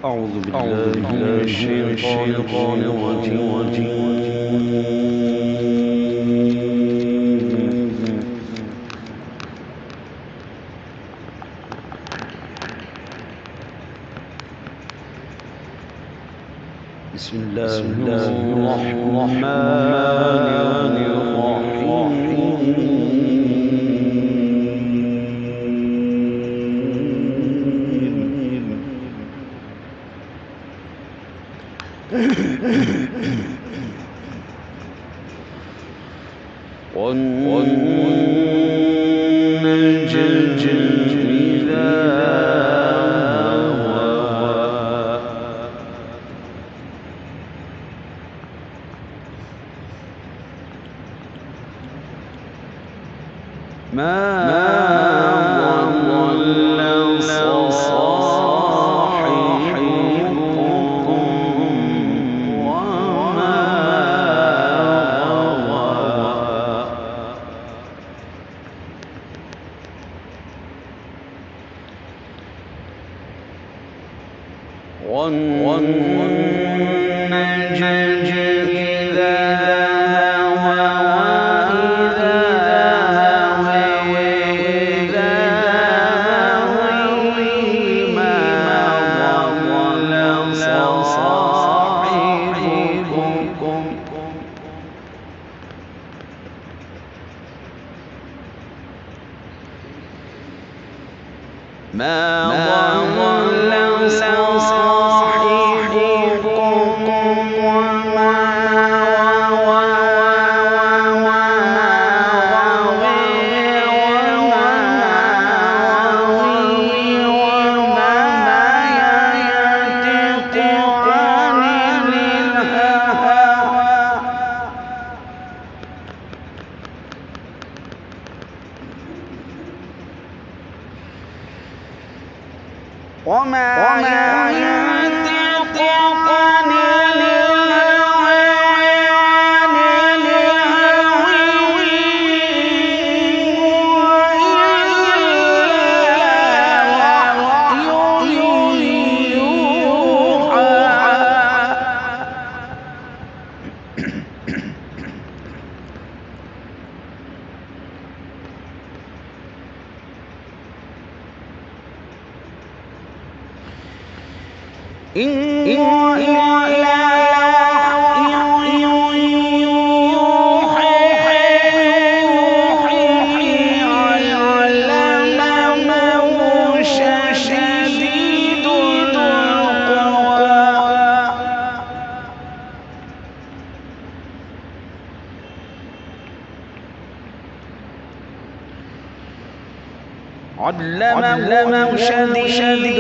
أعوذ بالله من الشيطان الرجيم. بسم الله الرحمن الرحيم. والنجم إذا هوى ما ضل صاحبكم وما غوى والنجم إذا ما ضل صاحبكم وما ينطق عن الهوى إن هو إلا وحي يوحى علمه شديد القوى علمه شديد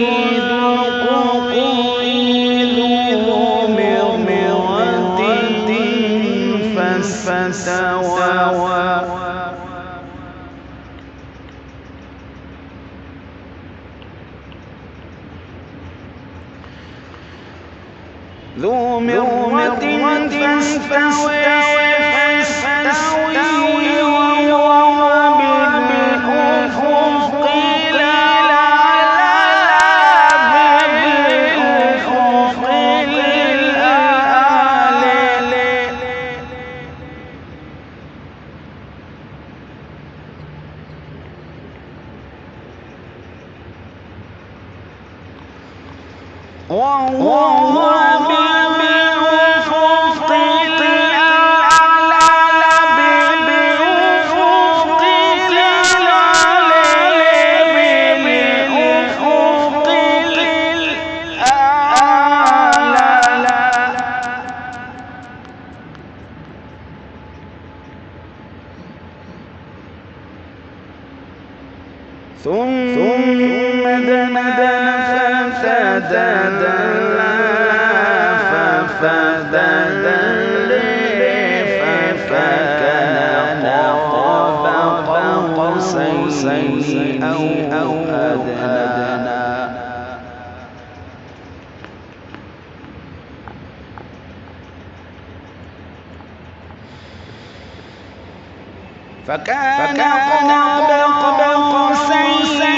القوى شديد القوى ذو مرة فاستوى ذو مرة فاستوى وهو بالأفق الأعلى بالأفق الأعلى ثم دنا فكان قاب قوسين أو أدنى فكان قاب قوسين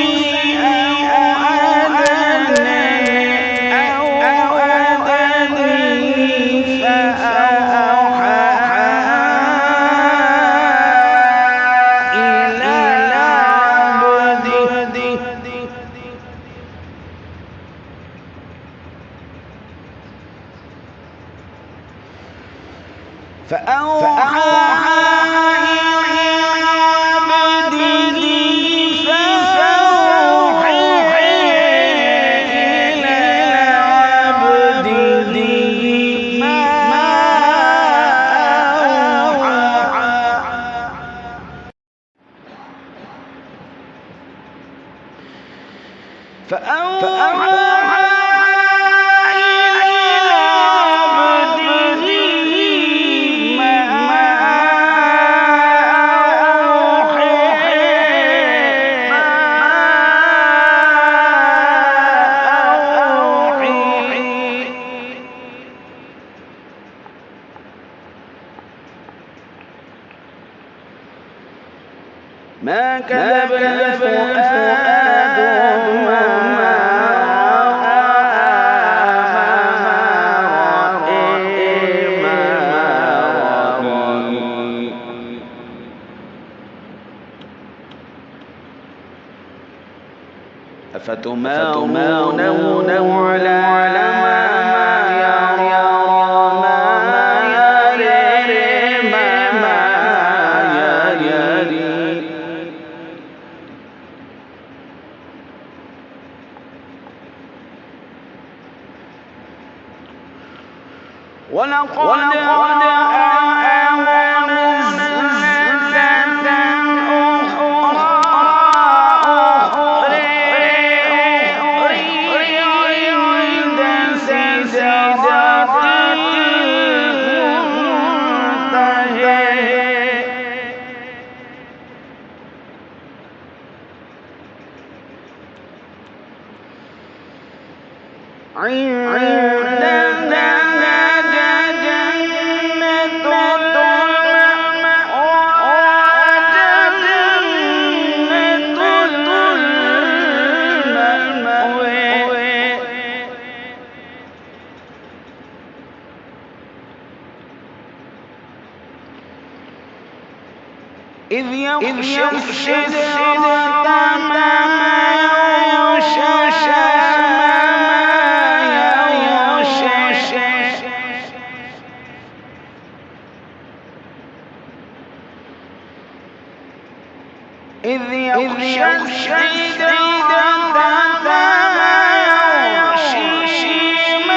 ما كذب الفؤاد ما أفتمارونه على ما يرى ما يري ولقد إذ يغشى السدرة ما يغشى إذ يغشى السدرة ما يغشى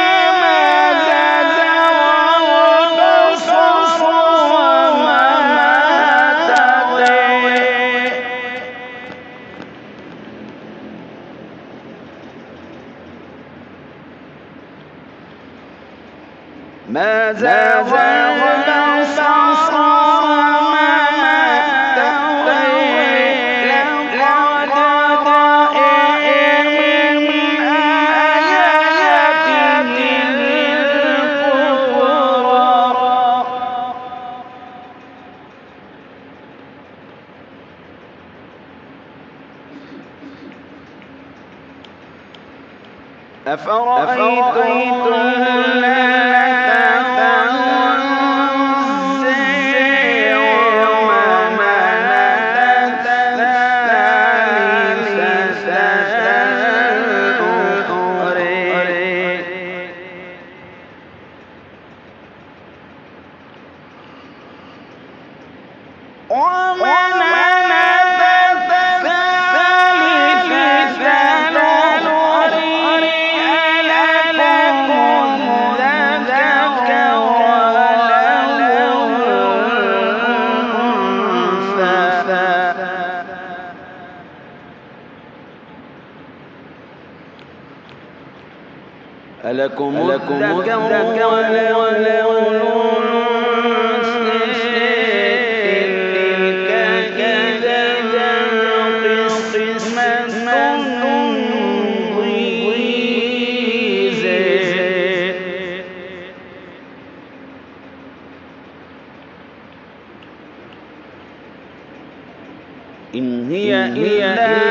ما زاد وبصر وما تطغي ما زاد وبصر وما أفرأيتم اللات والعزى ومناة الثالثة الأخرى ألكم الذكر وله الأنثى تلك إذا قسمة ضيزى إن هي إلا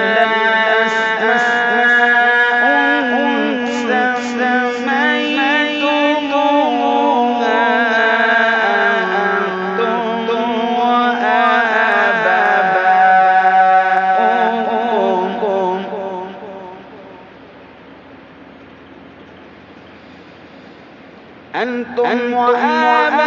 أنتم وآباؤكم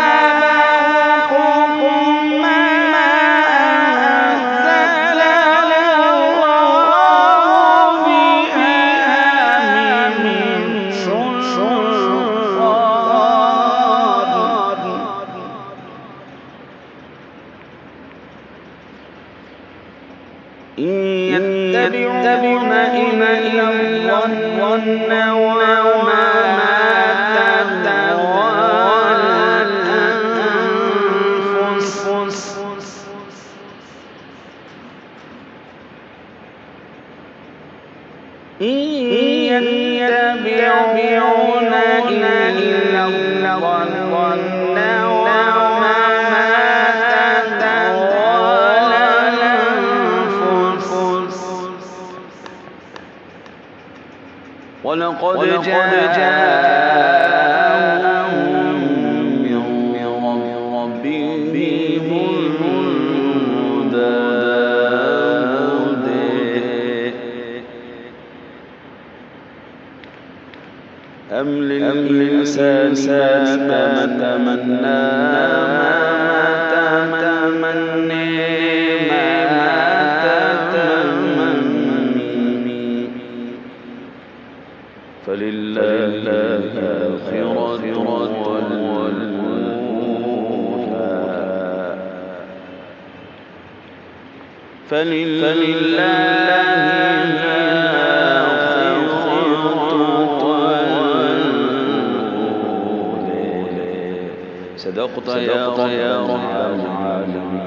يتبعون إلا الظن وما تهوى الأنفس إن يتبعون إلا الظن وما تهوى الأنفس ولقد جاءهم من ربهم الهدى أم للإنسان ما تمنى فلله الآخرة والأولى صدقت يا رب العالمين.